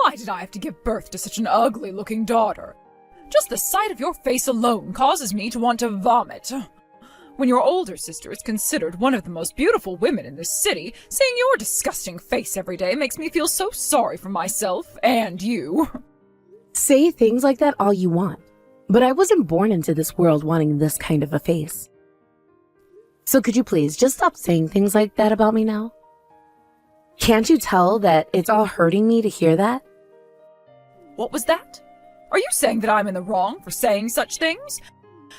Why did I have to give birth to such an ugly-looking daughter? Just the sight of your face alone causes me to want to vomit. When your older sister is considered one of the most beautiful women in this city, seeing your disgusting face every day makes me feel so sorry for myself and you. Say things like that all you want, but I wasn't born into this world wanting this kind of a face. So could you please just stop saying things like that about me now? Can't you tell that it's all hurting me to hear that? What was that? Are you saying that I'm in the wrong for saying such things?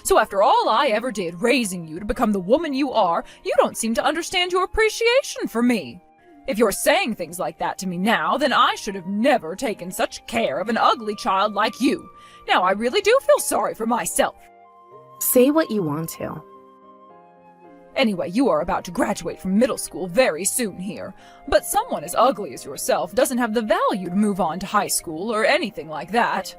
So after all I ever did raising you to become the woman you are, you don't seem to understand your appreciation for me. If you're saying things like that to me now, then I should have never taken such care of an ugly child like you. Now I really do feel sorry for myself. Say what you want to. Anyway, you are about to graduate from middle school very soon here. But someone as ugly as yourself doesn't have the value to move on to high school or anything like that.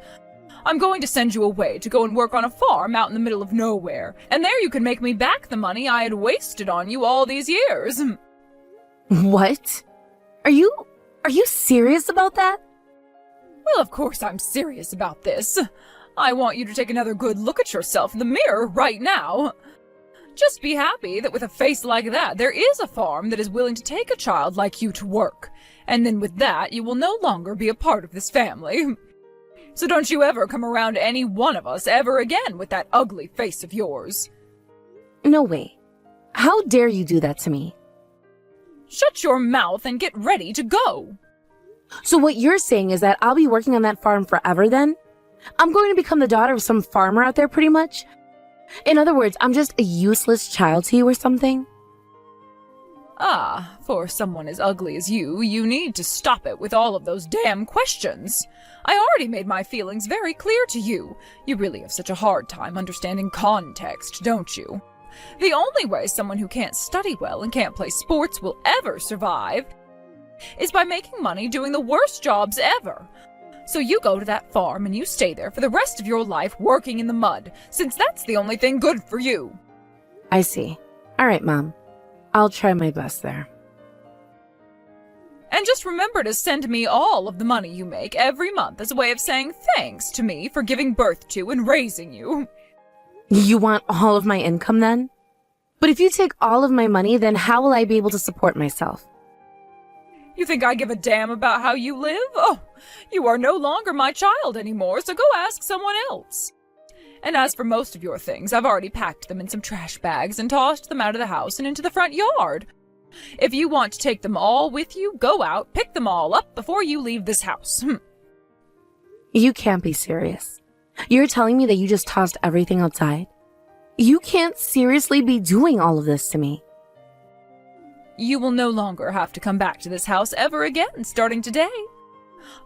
I'm going to send you away to go and work on a farm out in the middle of nowhere, and there you can make me back the money I had wasted on you all these years. What? Are you serious about that? Well, of course I'm serious about this. I want you to take another good look at yourself in the mirror right now. Just be happy that with a face like that, there is a farm that is willing to take a child like you to work, and then with that, you will no longer be a part of this family. So don't you ever come around any one of us ever again with that ugly face of yours. No way. How dare you do that to me? Shut your mouth and get ready to go. So what you're saying is that I'll be working on that farm forever then? I'm going to become the daughter of some farmer out there pretty much? In other words, I'm just a useless child to you or something? Ah, for someone as ugly as you need to stop it with all of those damn questions. I already made my feelings very clear to you. You really have such a hard time understanding context, don't you? The only way someone who can't study well and can't play sports will ever survive is by making money doing the worst jobs ever. So you go to that farm and you stay there for the rest of your life working in the mud, since that's the only thing good for you. I see. All right, Mom. I'll try my best there. And just remember to send me all of the money you make every month as a way of saying thanks to me for giving birth to and raising you. You want all of my income then? But if you take all of my money, then how will I be able to support myself? You think I give a damn about how you live? Oh, you are no longer my child anymore, so go ask someone else. And as for most of your things, I've already packed them in some trash bags and tossed them out of the house and into the front yard. If you want to take them all with you, go out, pick them all up before you leave this house. You can't be serious. You're telling me that you just tossed everything outside? You can't seriously be doing all of this to me. You will no longer have to come back to this house ever again, starting today.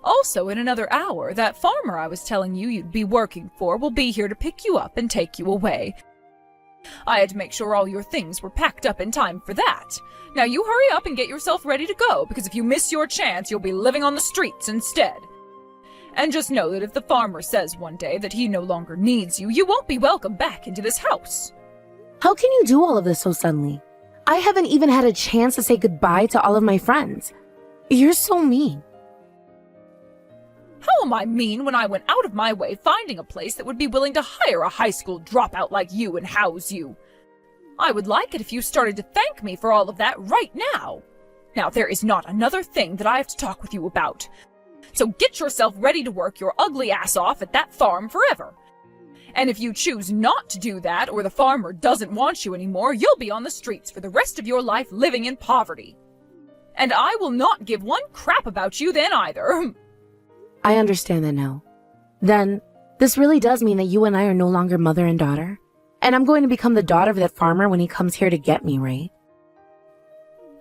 Also, in another hour, that farmer I was telling you you'd be working for will be here to pick you up and take you away. I had to make sure all your things were packed up in time for that. Now you hurry up and get yourself ready to go, because if you miss your chance, you'll be living on the streets instead. And just know that if the farmer says one day that he no longer needs you, you won't be welcome back into this house. How can you do all of this so suddenly? I haven't even had a chance to say goodbye to all of my friends. You're so mean. How am I mean when I went out of my way finding a place that would be willing to hire a high school dropout like you and house you? I would like it if you started to thank me for all of that right now. Now, there is not another thing that I have to talk with you about. So get yourself ready to work your ugly ass off at that farm forever. And if you choose not to do that, or the farmer doesn't want you anymore, you'll be on the streets for the rest of your life living in poverty. And I will not give one crap about you then either. I understand that now. Then, this really does mean that you and I are no longer mother and daughter? And I'm going to become the daughter of that farmer when he comes here to get me, right?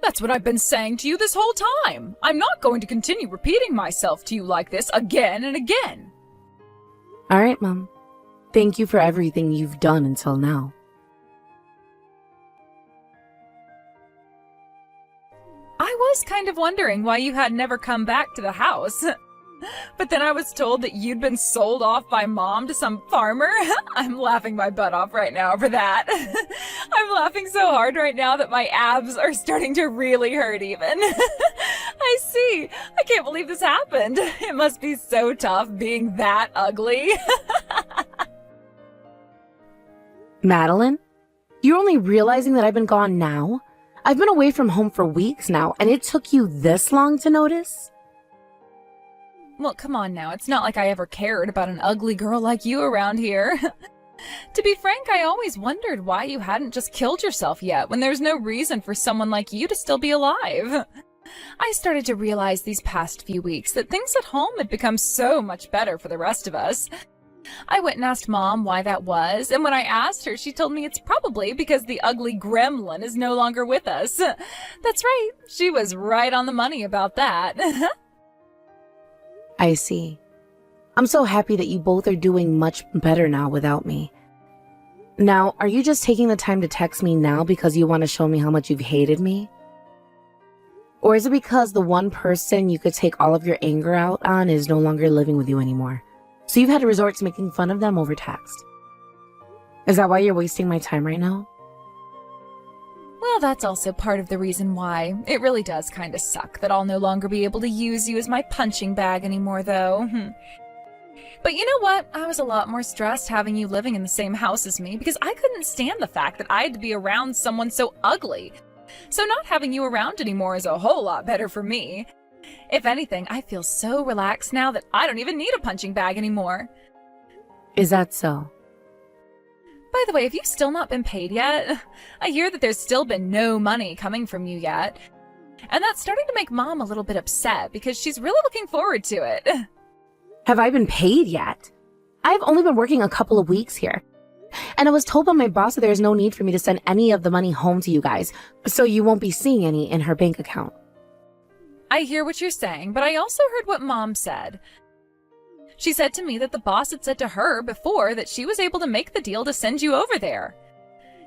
That's what I've been saying to you this whole time. I'm not going to continue repeating myself to you like this again and again. All right, Mom. Thank you for everything you've done until now. I was kind of wondering why you had never come back to the house. But then I was told that you'd been sold off by Mom to some farmer. I'm laughing my butt off right now for that. I'm laughing so hard right now that my abs are starting to really hurt even. I see. I can't believe this happened. It must be so tough being that ugly. Madeline, you're only realizing that I've been gone now? I've been away from home for weeks now, and it took you this long to notice? Well, come on now. It's not like I ever cared about an ugly girl like you around here. To be frank, I always wondered why you hadn't just killed yourself yet when there's no reason for someone like you to still be alive. I started to realize these past few weeks that things at home had become so much better for the rest of us. I went and asked Mom why that was, and when I asked her, she told me it's probably because the ugly gremlin is no longer with us. That's right. She was right on the money about that. I see. I'm so happy that you both are doing much better now without me. Now, are you just taking the time to text me now because you want to show me how much you've hated me? Or is it because the one person you could take all of your anger out on is no longer living with you anymore? So you've had to resort to making fun of them over text. Is that why you're wasting my time right now? Well, that's also part of the reason why. It really does kind of suck that I'll no longer be able to use you as my punching bag anymore, though. But you know what? I was a lot more stressed having you living in the same house as me because I couldn't stand the fact that I had to be around someone so ugly. So not having you around anymore is a whole lot better for me. If anything, I feel so relaxed now that I don't even need a punching bag anymore. Is that so? By the way, have you still not been paid yet? I hear that there's still been no money coming from you yet. And that's starting to make Mom a little bit upset because she's really looking forward to it. Have I been paid yet? I've only been working a couple of weeks here. And I was told by my boss that there's no need for me to send any of the money home to you guys, so you won't be seeing any in her bank account. I hear what you're saying, but I also heard what Mom said. She said to me that the boss had said to her before that she was able to make the deal to send you over there.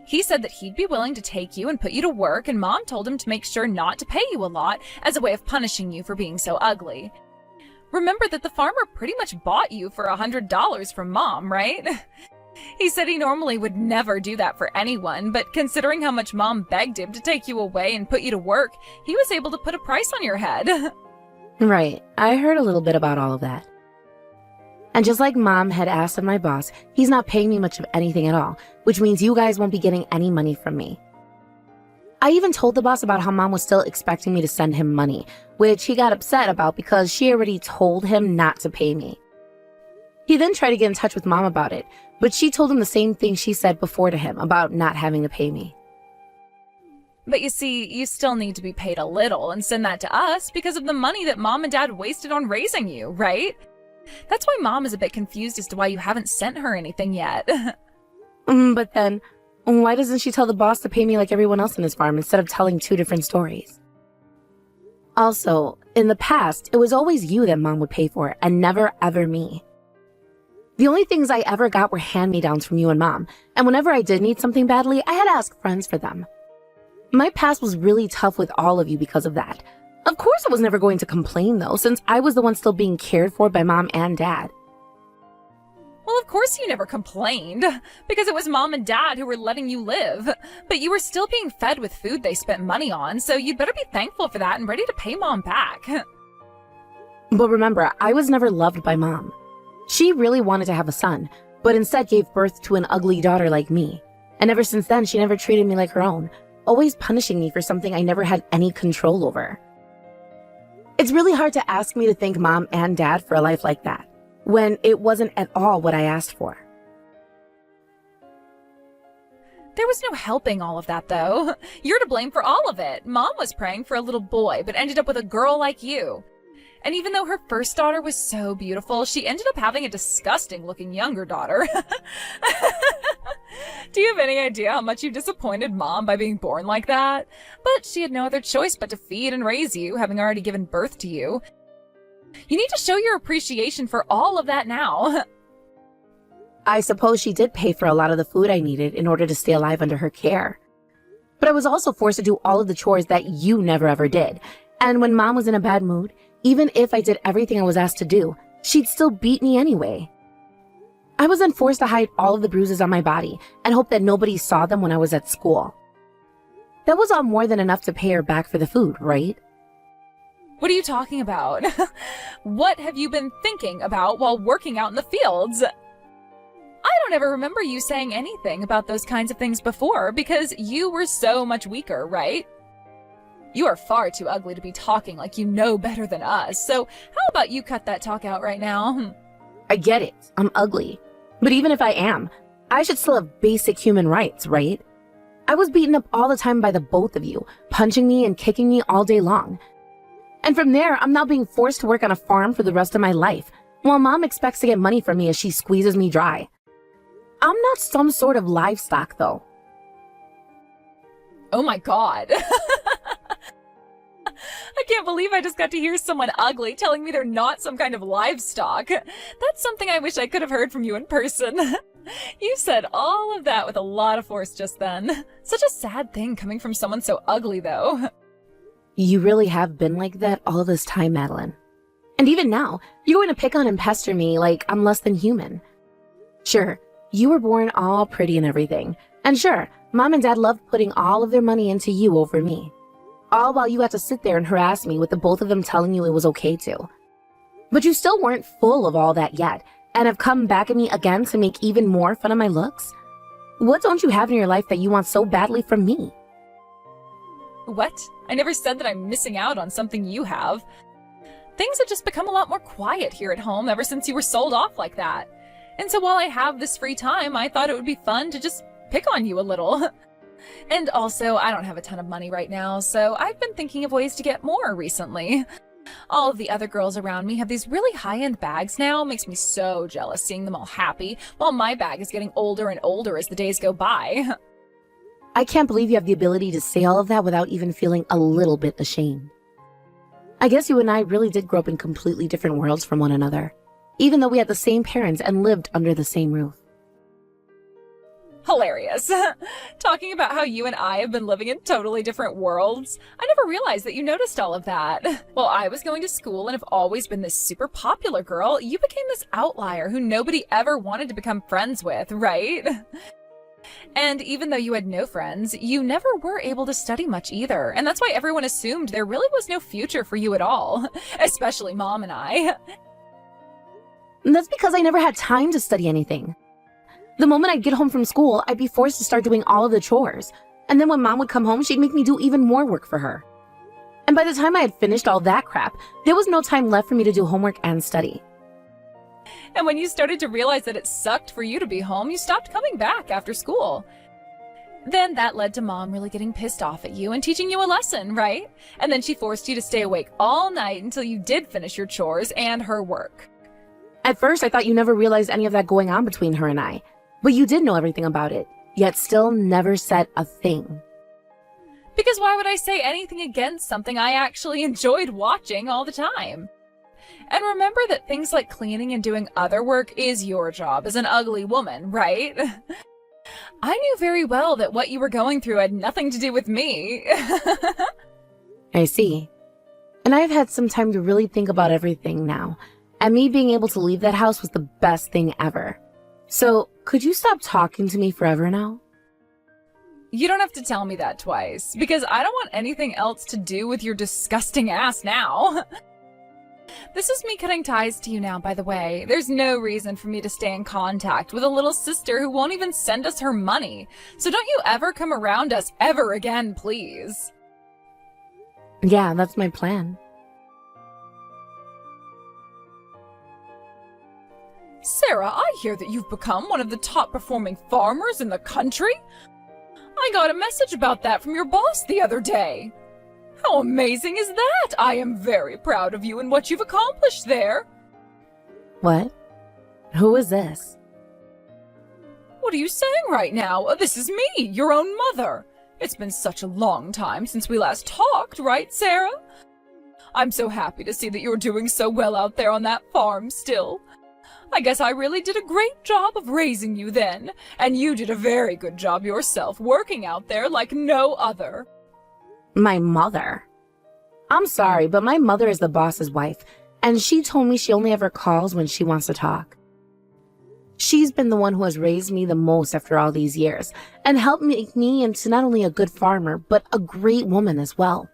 He said that he'd be willing to take you and put you to work, and Mom told him to make sure not to pay you a lot as a way of punishing you for being so ugly. Remember that the farmer pretty much bought you for $100 from Mom, right? He said he normally would never do that for anyone, but considering how much Mom begged him to take you away and put you to work, he was able to put a price on your head. Right, I heard a little bit about all of that. And just like Mom had asked of my boss, he's not paying me much of anything at all, which means you guys won't be getting any money from me. I even told the boss about how Mom was still expecting me to send him money, which he got upset about because she already told him not to pay me. He then tried to get in touch with Mom about it, but she told him the same thing she said before to him about not having to pay me. But you see, you still need to be paid a little and send that to us because of the money that Mom and Dad wasted on raising you, right? That's why Mom is a bit confused as to why you haven't sent her anything yet. But then, why doesn't she tell the boss to pay me like everyone else in his farm instead of telling two different stories? Also, in the past, it was always you that Mom would pay for and never ever me. The only things I ever got were hand-me-downs from you and Mom, and whenever I did need something badly, I had to ask friends for them. My past was really tough with all of you because of that. Of course I was never going to complain though, since I was the one still being cared for by Mom and Dad. Well, of course you never complained, because it was Mom and Dad who were letting you live. But you were still being fed with food they spent money on, so you'd better be thankful for that and ready to pay Mom back. But remember, I was never loved by Mom. She really wanted to have a son, but instead gave birth to an ugly daughter like me. And ever since then, she never treated me like her own, always punishing me for something I never had any control over. It's really hard to ask me to thank Mom and Dad for a life like that, when it wasn't at all what I asked for. There was no helping all of that, though. You're to blame for all of it. Mom was praying for a little boy, but ended up with a girl like you. And even though her first daughter was so beautiful, she ended up having a disgusting-looking younger daughter. Do you have any idea how much you disappointed Mom by being born like that? But she had no other choice but to feed and raise you, having already given birth to you. You need to show your appreciation for all of that now. I suppose she did pay for a lot of the food I needed in order to stay alive under her care. But I was also forced to do all of the chores that you never ever did. And when Mom was in a bad mood, Even if I did everything I was asked to do, she'd still beat me anyway. I was then forced to hide all of the bruises on my body and hope that nobody saw them when I was at school. That was all more than enough to pay her back for the food, right? What are you talking about? What have you been thinking about while working out in the fields? I don't ever remember you saying anything about those kinds of things before because you were so much weaker, right? You are far too ugly to be talking like you know better than us, so how about you cut that talk out right now? I get it. I'm ugly. But even if I am, I should still have basic human rights, right? I was beaten up all the time by the both of you, punching me and kicking me all day long. And from there, I'm now being forced to work on a farm for the rest of my life, while Mom expects to get money from me as she squeezes me dry. I'm not some sort of livestock, though. Oh my god. I can't believe I just got to hear someone ugly telling me they're not some kind of livestock. That's something I wish I could have heard from you in person. You said all of that with a lot of force just then. Such a sad thing coming from someone so ugly, though. You really have been like that all this time, Madeline. And even now, you're going to pick on and pester me like I'm less than human. Sure, you were born all pretty and everything. And sure, Mom and Dad loved putting all of their money into you over me. All while you had to sit there and harass me with the both of them telling you it was okay to. But you still weren't full of all that yet, and have come back at me again to make even more fun of my looks? What don't you have in your life that you want so badly from me? What? I never said that I'm missing out on something you have. Things have just become a lot more quiet here at home ever since you were sold off like that. And so while I have this free time, I thought it would be fun to just pick on you a little. And also, I don't have a ton of money right now, so I've been thinking of ways to get more recently. All of the other girls around me have these really high-end bags now. Makes me so jealous seeing them all happy, while my bag is getting older and older as the days go by. I can't believe you have the ability to say all of that without even feeling a little bit ashamed. I guess you and I really did grow up in completely different worlds from one another, even though we had the same parents and lived under the same roof. Hilarious. Talking about how you and I have been living in totally different worlds. I never realized that you noticed all of that. While I was going to school and have always been this super popular girl, you became this outlier who nobody ever wanted to become friends with, right? And even though you had no friends, you never were able to study much either. And that's why everyone assumed there really was no future for you at all. Especially Mom and I. And that's because I never had time to study anything. The moment I'd get home from school, I'd be forced to start doing all of the chores. And then when Mom would come home, she'd make me do even more work for her. And by the time I had finished all that crap, there was no time left for me to do homework and study. And when you started to realize that it sucked for you to be home, you stopped coming back after school. Then that led to Mom really getting pissed off at you and teaching you a lesson, right? And then she forced you to stay awake all night until you did finish your chores and her work. At first, I thought you never realized any of that going on between her and I. But you did know everything about it, yet still never said a thing. Because why would I say anything against something I actually enjoyed watching all the time? And remember that things like cleaning and doing other work is your job as an ugly woman, right? I knew very well that what you were going through had nothing to do with me. I see. And I've had some time to really think about everything now, and me being able to leave that house was the best thing ever. So, could you stop talking to me forever now? You don't have to tell me that twice, because I don't want anything else to do with your disgusting ass now. This is me cutting ties to you now, by the way. There's no reason for me to stay in contact with a little sister who won't even send us her money. So don't you ever come around us ever again, please. Yeah, that's my plan. Sarah, I hear that you've become one of the top performing farmers in the country. I got a message about that from your boss the other day. How amazing is that? I am very proud of you and what you've accomplished there. What? Who is this? What are you saying right now? This is me, your own mother. It's been such a long time since we last talked, right, Sarah? I'm so happy to see that you're doing so well out there on that farm still. I guess I really did a great job of raising you then, and you did a very good job yourself working out there like no other. My mother? I'm sorry, but my mother is the boss's wife, and she told me she only ever calls when she wants to talk. She's been the one who has raised me the most after all these years, and helped make me into not only a good farmer, but a great woman as well.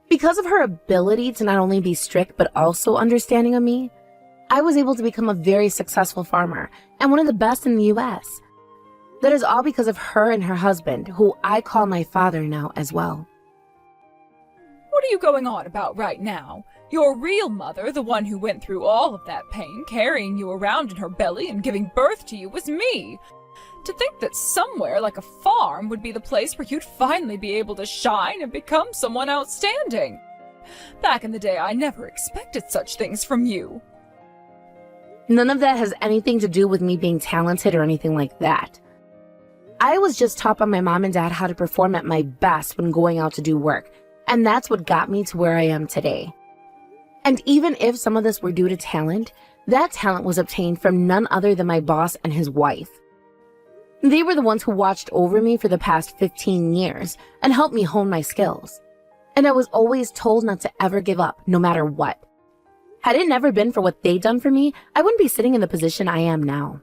Because of her ability to not only be strict, but also understanding of me, I was able to become a very successful farmer, and one of the best in the US. That is all because of her and her husband, who I call my father now as well. What are you going on about right now? Your real mother, the one who went through all of that pain, carrying you around in her belly and giving birth to you, was me. To think that somewhere like a farm would be the place where you'd finally be able to shine and become someone outstanding. Back in the day, I never expected such things from you. None of that has anything to do with me being talented or anything like that. I was just taught by my mom and dad how to perform at my best when going out to do work, and that's what got me to where I am today. And even if some of this were due to talent, that talent was obtained from none other than my boss and his wife. They were the ones who watched over me for the past 15 years and helped me hone my skills. And I was always told not to ever give up, no matter what. Had it never been for what they'd done for me, I wouldn't be sitting in the position I am now.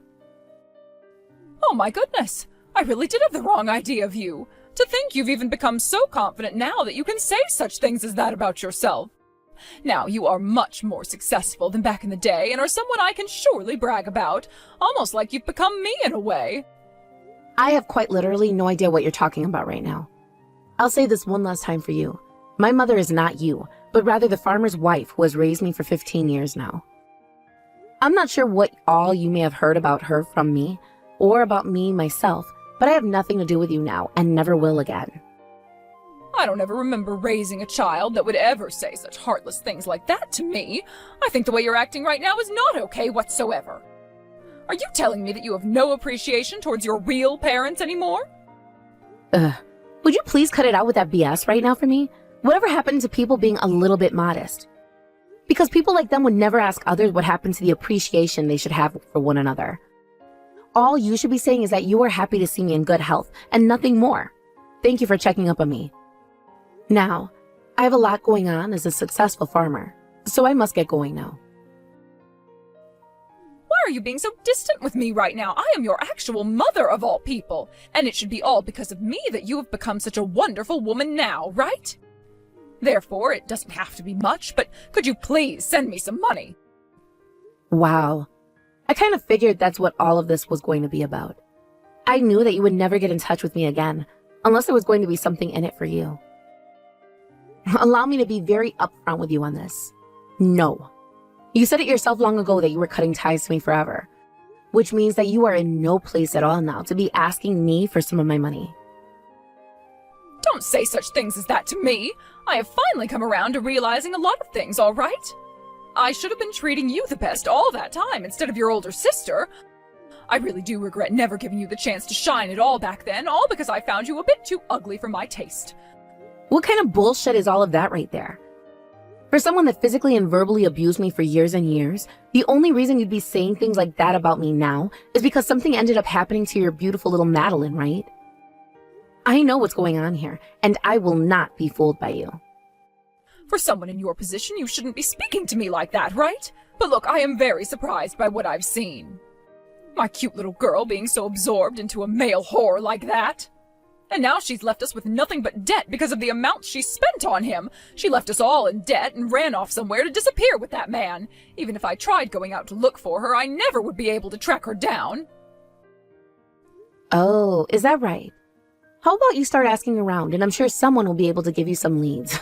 Oh my goodness! I really did have the wrong idea of you. To think you've even become so confident now that you can say such things as that about yourself. Now, you are much more successful than back in the day and are someone I can surely brag about, almost like you've become me in a way. I have quite literally no idea what you're talking about right now. I'll say this one last time for you. My mother is not you, but rather the farmer's wife who has raised me for 15 years now. I'm not sure what all you may have heard about her from me, or about me myself, but I have nothing to do with you now and never will again. I don't ever remember raising a child that would ever say such heartless things like that to me. I think the way you're acting right now is not okay whatsoever. Are you telling me that you have no appreciation towards your real parents anymore? Would you please cut it out with that BS right now for me? Whatever happened to people being a little bit modest? Because people like them would never ask others what happened to the appreciation they should have for one another. All you should be saying is that you are happy to see me in good health and nothing more. Thank you for checking up on me. Now, I have a lot going on as a successful farmer, so I must get going now. Why are you being so distant with me right now? I am your actual mother of all people, and it should be all because of me that you have become such a wonderful woman now, right? Therefore, it doesn't have to be much, but could you please send me some money? Wow. I kind of figured that's what all of this was going to be about. I knew that you would never get in touch with me again, unless there was going to be something in it for you. Allow me to be very upfront with you on this. No. You said it yourself long ago that you were cutting ties to me forever, which means that you are in no place at all now to be asking me for some of my money. Don't say such things as that to me. I have finally come around to realizing a lot of things, all right? I should have been treating you the best all that time instead of your older sister. I really do regret never giving you the chance to shine at all back then, all because I found you a bit too ugly for my taste. What kind of bullshit is all of that right there? For someone that physically and verbally abused me for years and years, the only reason you'd be saying things like that about me now is because something ended up happening to your beautiful little Madeline, right? I know what's going on here, and I will not be fooled by you. For someone in your position, you shouldn't be speaking to me like that, right? But look, I am very surprised by what I've seen. My cute little girl being so absorbed into a male whore like that. And now she's left us with nothing but debt because of the amount she spent on him. She left us all in debt and ran off somewhere to disappear with that man. Even if I tried going out to look for her, I never would be able to track her down. Oh, is that right? How about you start asking around, and I'm sure someone will be able to give you some leads.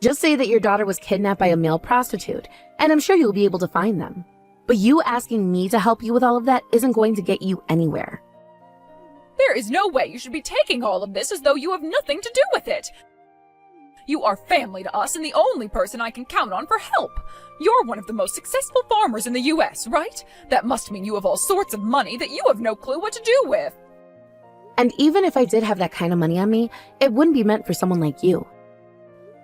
Just say that your daughter was kidnapped by a male prostitute, and I'm sure you'll be able to find them. But you asking me to help you with all of that isn't going to get you anywhere. There is no way you should be taking all of this as though you have nothing to do with it. You are family to us and the only person I can count on for help. You're one of the most successful farmers in the US, right? That must mean you have all sorts of money that you have no clue what to do with. And even if I did have that kind of money on me, it wouldn't be meant for someone like you.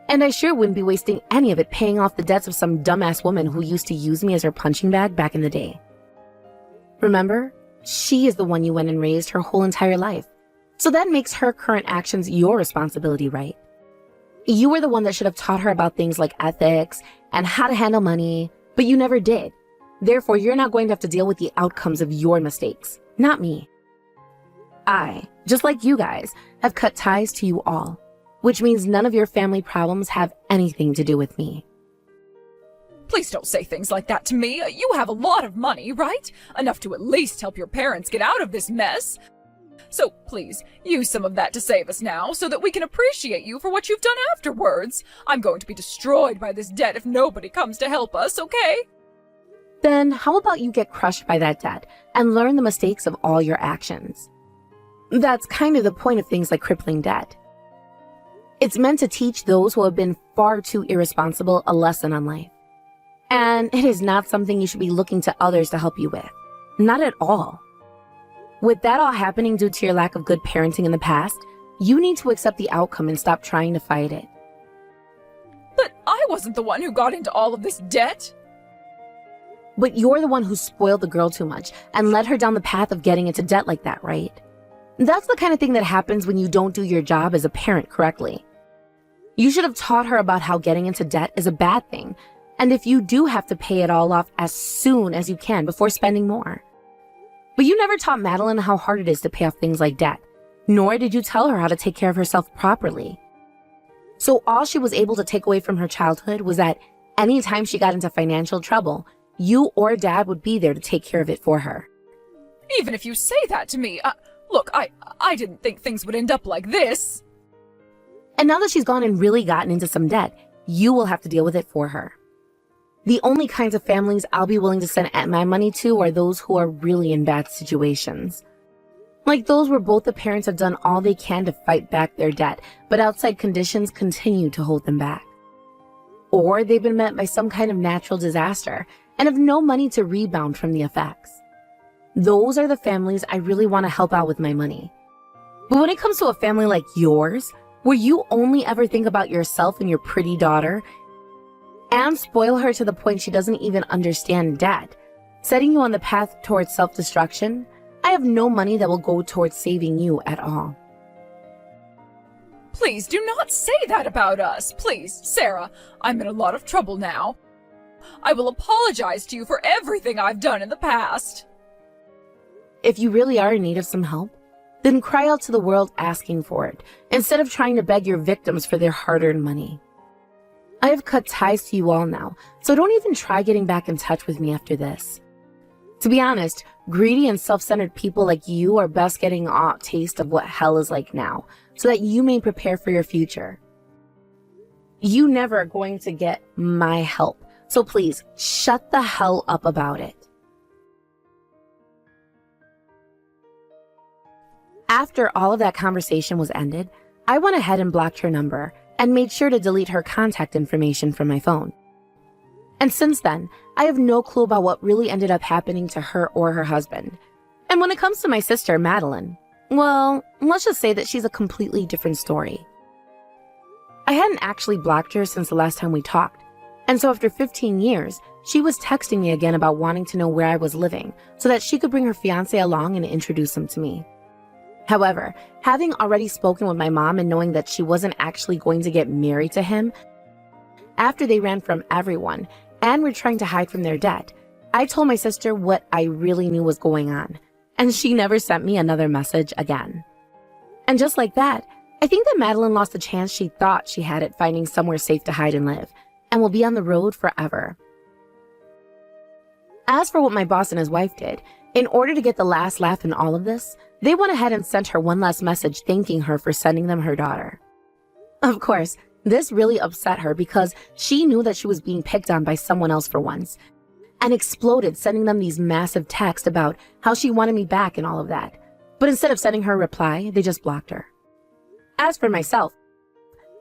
And I sure wouldn't be wasting any of it paying off the debts of some dumbass woman who used to use me as her punching bag back in the day. Remember? She is the one you went and raised her whole entire life. So that makes her current actions your responsibility, right? You were the one that should have taught her about things like ethics and how to handle money, but you never did. Therefore, you're not going to have to deal with the outcomes of your mistakes, not me. I, just like you guys, have cut ties to you all, which means none of your family problems have anything to do with me. Please don't say things like that to me. You have a lot of money, right? Enough to at least help your parents get out of this mess. So please, use some of that to save us now, so that we can appreciate you for what you've done afterwards. I'm going to be destroyed by this debt if nobody comes to help us, okay? Then how about you get crushed by that debt and learn the mistakes of all your actions? That's kind of the point of things like crippling debt. It's meant to teach those who have been far too irresponsible a lesson on life. And it is not something you should be looking to others to help you with. Not at all. With that all happening due to your lack of good parenting in the past, you need to accept the outcome and stop trying to fight it. But I wasn't the one who got into all of this debt. But you're the one who spoiled the girl too much and led her down the path of getting into debt like that, right? That's the kind of thing that happens when you don't do your job as a parent correctly. You should have taught her about how getting into debt is a bad thing, and if you do have to pay it all off as soon as you can before spending more. But you never taught Madeline how hard it is to pay off things like debt, nor did you tell her how to take care of herself properly. So all she was able to take away from her childhood was that anytime she got into financial trouble, you or Dad would be there to take care of it for her. Even if you say that to me, look, I didn't think things would end up like this. And now that she's gone and really gotten into some debt, you will have to deal with it for her. The only kinds of families I'll be willing to send my money to are those who are really in bad situations. Like those where both the parents have done all they can to fight back their debt, but outside conditions continue to hold them back. Or they've been met by some kind of natural disaster and have no money to rebound from the effects. Those are the families I really want to help out with my money. But when it comes to a family like yours, where you only ever think about yourself and your pretty daughter, and spoil her to the point she doesn't even understand debt, setting you on the path towards self-destruction, I have no money that will go towards saving you at all. Please do not say that about us. Please, Sarah, I'm in a lot of trouble now. I will apologize to you for everything I've done in the past. If you really are in need of some help, then cry out to the world asking for it, instead of trying to beg your victims for their hard-earned money. I have cut ties to you all now, so don't even try getting back in touch with me after this. To be honest, greedy and self-centered people like you are best getting a taste of what hell is like now, so that you may prepare for your future. You never are going to get my help, so please shut the hell up about it. After all of that conversation was ended, I went ahead and blocked her number and made sure to delete her contact information from my phone. And since then, I have no clue about what really ended up happening to her or her husband. And when it comes to my sister, Madeline, well, let's just say that she's a completely different story. I hadn't actually blocked her since the last time we talked, and so after 15 years, she was texting me again about wanting to know where I was living so that she could bring her fiancé along and introduce him to me. However, having already spoken with my mom and knowing that she wasn't actually going to get married to him, after they ran from everyone and were trying to hide from their debt, I told my sister what I really knew was going on, and she never sent me another message again. And just like that, I think that Madeline lost the chance she thought she had at finding somewhere safe to hide and live, and will be on the road forever. As for what my boss and his wife did, in order to get the last laugh in all of this, they went ahead and sent her one last message thanking her for sending them her daughter. Of course, this really upset her because she knew that she was being picked on by someone else for once, and exploded sending them these massive texts about how she wanted me back and all of that. But instead of sending her a reply, they just blocked her. As for myself,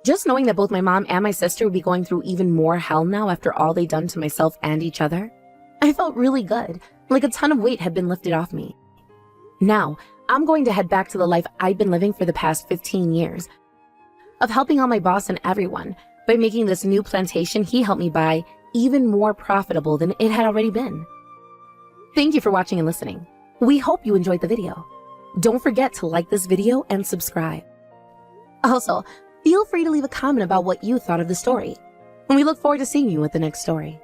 just knowing that both my mom and my sister would be going through even more hell now after all they'd done to myself and each other, I felt really good, like a ton of weight had been lifted off me. Now, I'm going to head back to the life I've been living for the past 15 years, of helping out my boss and everyone by making this new plantation he helped me buy even more profitable than it had already been. Thank you for watching and listening. We hope you enjoyed the video. Don't forget to like this video and subscribe. Also, Feel free to leave a comment about what you thought of the story. And we look forward to seeing you with the next story.